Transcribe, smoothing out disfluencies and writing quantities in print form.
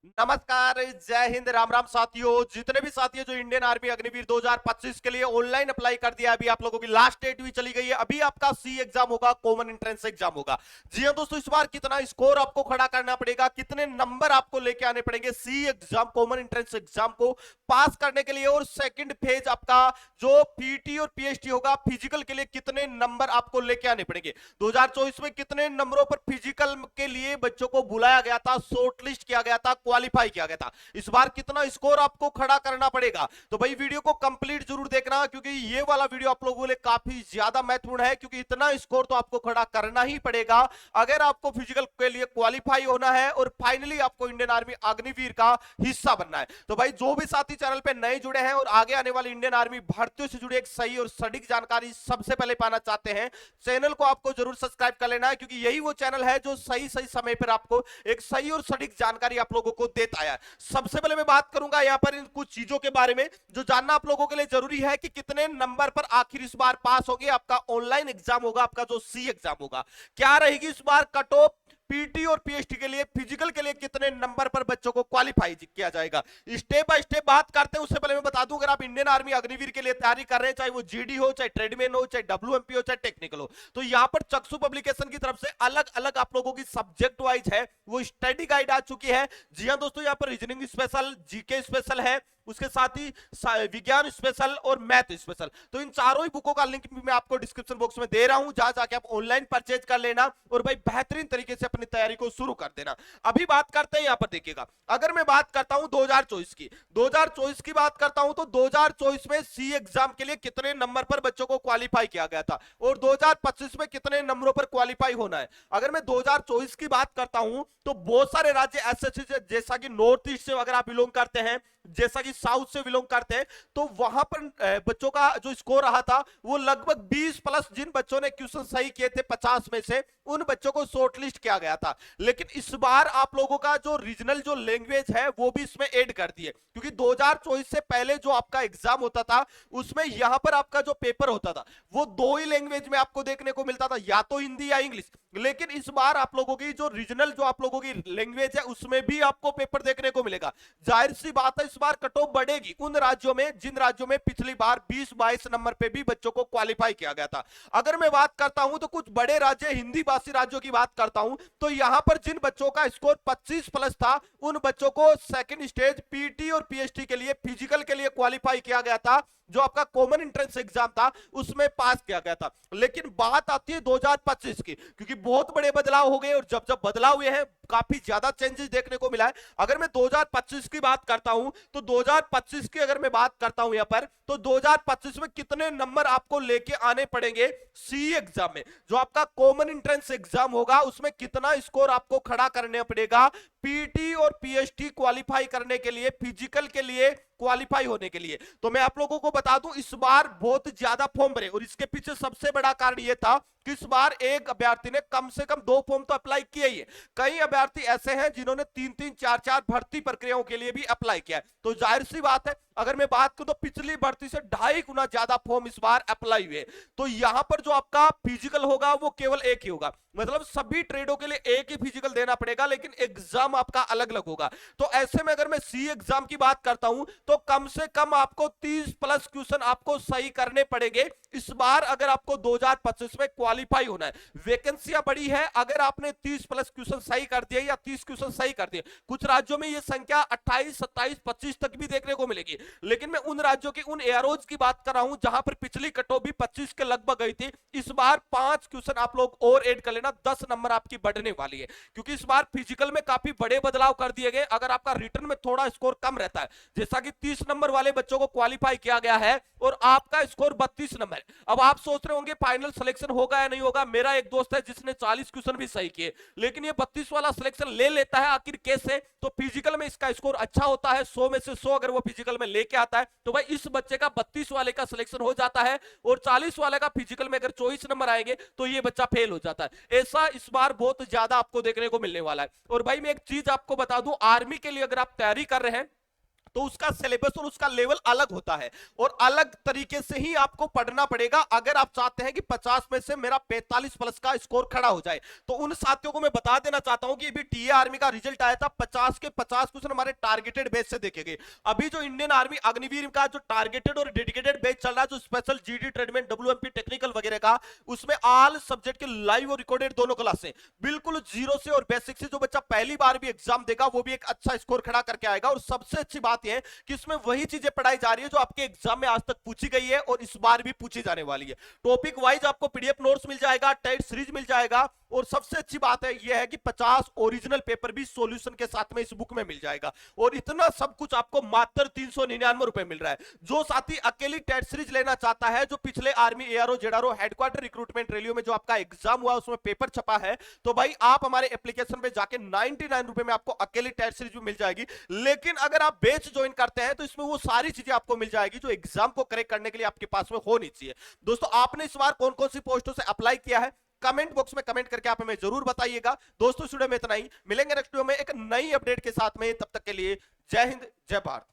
नमस्कार, जय हिंद, राम राम साथियों। जितने भी साथी हैं जो इंडियन आर्मी अग्निवीर 2025 के लिए ऑनलाइन अप्लाई कर दिया, अभी आप लोगों की लास्ट डेट भी चली गई है। अभी आपका सी एग्जाम होगा, कॉमन एंट्रेंस एग्जाम होगा। जी हाँ दोस्तों, इस बार कितना स्कोर आपको खड़ा करना पड़ेगा, कितने नंबर आपको लेके आने पड़ेंगे C exam, common entrance exam को पास करने के लिए। और सेकंड फेज आपका जो पीटी और पीएचटी होगा, फिजिकल के लिए कितने नंबर आपको लेके आने पड़ेंगे। 2024 में कितने नंबरों पर फिजिकल के लिए बच्चों को बुलाया गया था, शॉर्टलिस्ट किया गया था, क्वालिफाई किया गया था। इस बार कितना स्कोर आपको खड़ा करना पड़ेगा। तो भाई वीडियो को कंप्लीट जरूर देखना, क्योंकि ये वाला वीडियो आप लोगों के लिए काफी ज्यादा महत्वपूर्ण है, क्योंकि इतना स्कोर तो आपको खड़ा करना ही पड़ेगा अगर आपको फिजिकल के लिए क्वालिफाई होना है और फाइनली आपको इंडियन आर्मी अग्निवीर का हिस्सा बनना है। तो भाई जो भी साथी चैनल पे नए जुड़े हैं और आगे आने वाली इंडियन आर्मी भर्तियों से जुड़ी एक सही और सटीक जानकारी सबसे पहले पाना चाहते हैं, चैनल को आपको जरूर सब्सक्राइब कर लेना है, क्योंकि यही वो चैनल है जो सही सही समय पर आपको एक सही और सटीक जानकारी आप लोगों को देता है। सबसे पहले मैं बात करूंगा यहां पर इन कुछ चीजों के बारे में जो जानना आप लोगों के लिए जरूरी है कि कितने नंबर पर आखिर इस बार पास होगे। आपका ऑनलाइन एग्जाम होगा, आपका जो सी एग्जाम होगा, क्या रहेगी इस बार कट ऑफ पीटी और पीएचटी के लिए, फिजिकल के लिए कितने नंबर पर बच्चों को क्वालिफाई किया जाएगा। स्टेप बाय स्टेप बात करते हैं। उससे पहले मैं बता दूं, अगर आप इंडियन आर्मी अग्निवीर के लिए तैयारी कर रहे हैं, चाहे वो जीडी हो, चाहे ट्रेडमैन हो, चाहे डब्ल्यूएमपी हो, चाहे टेक्निकल हो, तो यहां पर चक्षु पब्लिकेशन की तरफ से अलग अलग आप लोगों की सब्जेक्ट वाइज है वो स्टडी गाइड आ चुकी है। जी हां दोस्तों, यहां पर रीजनिंग स्पेशल, जीके स्पेशल है, उसके साथ ही विज्ञान स्पेशल और मैथ स्पेशल। तो इन चारों ही बुकों का लिंक भी मैं आपको डिस्क्रिप्शन बॉक्स में दे रहा हूं, जहां जाके आप ऑनलाइन परचेज कर लेना और भाई बेहतरीन तरीके से अपनी तैयारी को शुरू कर देना। अभी बात करते हैं, यहां पर देखिएगा, अगर मैं बात करता हूं 2024 की बात करता हूं, तो 2024 में सी एग्जाम के लिए कितने नंबर पर बच्चों को क्वालिफाई किया गया था और 2025 में कितने नंबरों पर क्वालिफाई होना है। अगर मैं 2024 की बात करता हूं, तो बहुत सारे राज्य ऐसे जैसा कि नॉर्थ ईस्ट से अगर आप बिलोंग करते हैं, जैसा कि साउथ से बिलोंग करते हैं, तो वहां पर बच्चों का जो स्कोर रहा था वो लगभग 20 प्लस, जिन बच्चों ने क्वेश्चन सही किए थे 50 में से, उन बच्चों को शॉर्टलिस्ट किया गया था। लेकिन इस बार आप लोगों का जो रीजनल जो लैंग्वेज है वो भी इसमें ऐड कर दिए, क्योंकि 2024 से पहले जो आपका एग्जाम होता था उसमें यहां पर आपका जो पेपर होता था वो दो ही लैंग्वेज में आपको देखने को मिलता था, या तो हिंदी या इंग्लिश। लेकिन इस बार आप लोगों की जो रीजनल जो आप लोगों की लैंग्वेज है उसमें भी आपको पेपर देखने को मिलेगा। जाहिर सी बात है, इस बार कट ऑफ बढ़ेगी उन राज्यों में जिन राज्यों में पिछली बार 20-22 नंबर पे भी बच्चों को क्वालिफाई किया गया था। अगर मैं बात करता हूं तो कुछ बड़े राज्य, हिंदी भाषी राज्यों की बात करता हूं, तो यहां पर जिन बच्चों का स्कोर 25 प्लस था उन बच्चों को सेकंड स्टेज पीटी और पीएचटी के लिए, फिजिकल के लिए क्वालिफाई किया गया था, जो आपका कॉमन एंट्रेंस एग्जाम था उसमें पास किया गया था। लेकिन बात आती है 2025 की, क्योंकि बहुत बड़े बदलाव हो गए और जब जब बदलाव हुए हैं काफी ज्यादा चेंजेस देखने को मिला है। अगर मैं 2025 की बात करता हूं, तो 2025 की अगर मैं बात करता हूं यहां पर, तो 2025 में कितने नंबर आपको लेके आने पड़ेंगे सी एग्जाम में, जो आपका कॉमन एंट्रेंस एग्जाम होगा उसमें कितना स्कोर आपको खड़ा करने पड़ेगा पीटी और पीएचटी क्वालिफाई करने के लिए, फिजिकल के लिए क्वालिफाई होने के लिए। तो मैं आप लोगों को बता दूं, इस बार बहुत ज्यादा फॉर्म भरे और इसके पीछे सबसे बड़ा कारण यह था कि इस बार एक अभ्यर्थी ने कम से कम 2 फॉर्म तो अप्लाई किए ही है। कई अभ्यर्थी ऐसे हैं जिन्होंने 3-3, 4-4 भर्ती प्रक्रियाओं के लिए भी अप्लाई किया है। तो जाहिर सी बात है, अगर मैं बात करूं तो पिछली भर्ती से 2.5 गुना ज्यादा फॉर्म इस बार अप्लाई हुए। तो यहां पर जो आपका फिजिकल होगा वो केवल एक ही होगा, मतलब सभी ट्रेडों के लिए एक ही फिजिकल देना पड़ेगा, लेकिन एग्जाम आपका अलग अलग होगा। तो ऐसे में अगर मैं सी एग्जाम की बात करता हूं, तो कम से कम आपको 30 प्लस क्वेश्चन आपको सही करने पड़ेंगे इस बार, अगर आपको 2025 में क्वालिफाई होना है। वैकेंसियां बड़ी है, अगर आपने 30 प्लस क्वेश्चन सही कर दिए या 30 क्वेश्चन सही कर दिए, कुछ राज्यों में यह संख्या 28, 27, 25 तक भी देखने को मिलेगी। लेकिन मैं उन राज्यों के उन एयरोज की बात कर रहा हूं जहां पर पिछली कटऑफ भी 25 के लगभग गई थी। इस बार 5 क्वेश्चन आप लोग और ऐड कर लेना, 10 नंबर आपकी बढ़ने वाली है, क्योंकि इस बार फिजिकल में काफी बड़े बदलाव कर दिए गए। अगर आपका रिटर्न में थोड़ा स्कोर कम रहता है, जैसा कि 30 नंबर वाले बच्चों को क्वालिफाई किया गया है और आपका स्कोर 32 नंबर है। अब आप सोच रहे होंगे फाइनल सिलेक्शन होगा या नहीं होगा। मेरा एक दोस्त है जिसने 40 क्वेश्चन भी सही किए, लेकिन ये 32 वाला सिलेक्शन ले लेता है, आखिर कैसे? तो फिजिकल में इसका स्कोर अच्छा होता है, 100 में से 100 अगर वो फिजिकल में लेके आता है, तो भाई इस बच्चे का 32 वाले का सिलेक्शन हो जाता है और 40 वाले का फिजिकल में अगर 24 नंबर आएंगे तो ये बच्चा फेल हो जाता है। ऐसा इस बार बहुत ज्यादा आपको देखने को मिलने वाला है। और भाई मैं एक चीज आपको बता दूं, आर्मी के लिए अगर आप तैयारी कर रहे हैं तो उसका सिलेबस और उसका लेवल अलग होता है और अलग तरीके से ही आपको पढ़ना पड़ेगा अगर आप चाहते हैं कि 50 में से मेरा 45 प्लस का स्कोर खड़ा हो जाए। तो उन साथियों को मैं बता देना चाहता हूं कि अभी टीए आर्मी का रिजल्ट आया था, 50 के 50 क्वेश्चन हमारे टारगेटेड बेस से देखे गए। अभी जो इंडियन आर्मी अग्निवीर का जो टारगेटेड और डेडिकेटेड बेच चल रहा है, जो स्पेशल जीडी ट्रेडमेंट डब्ल्यूएमपी टेक्निकल वगैरह का, उसमें ऑल सब्जेक्ट के लाइव और रिकॉर्डेड दोनों क्लासें बिल्कुल जीरो से और बेसिक से, जो बच्चा पहली बार भी एग्जाम देगा वो भी एक अच्छा स्कोर खड़ा करके आएगा। और सबसे अच्छी बात यह है कि इसमें वही चीजें पढ़ाई जा रही है जो आपके एग्जाम में आज तक पूछी गई है और इस बार भी पूछी जाने वाली है। टॉपिक वाइज आपको पीडीएफ नोट्स मिल जाएगा, टेस्ट सीरीज मिल जाएगा और सबसे अच्छी बात है यह है कि 50 ओरिजिनल पेपर भी सॉल्यूशन के साथ में इस बुक में मिल जाएगा और इतना सब कुछ आपको मात्र 399 रुपए मिल रहा है। जो साथी अकेली टेस्ट सीरीज लेना चाहता है, जो पिछले आर्मी एआरओ जेडारो हेडक्वार्टर रिक्रूटमेंट रैलियों में जो आपका एग्जाम हुआ उसमें पेपर छपा है, तो भाई आप हमारे एप्लीकेशन पे जाके 99 रुपए में आपको अकेली टेस्ट सीरीज भी मिल जाएगी। लेकिन अगर आप बैच ज्वाइन करते हैं तो इसमें वो सारी चीजें आपको मिल जाएगी जो एग्जाम को करेक्ट करने के लिए आपके पास में होनी चाहिए। दोस्तों, आपने इस बार कौन कौन सी पोस्टों से अप्लाई किया है, कमेंट बॉक्स में कमेंट करके आप हमें जरूर बताइएगा। दोस्तों, स्टूडियो में इतना ही, मिलेंगे नेक्स्ट वीडियो में एक नई अपडेट के साथ में। तब तक के लिए जय हिंद, जय भारत।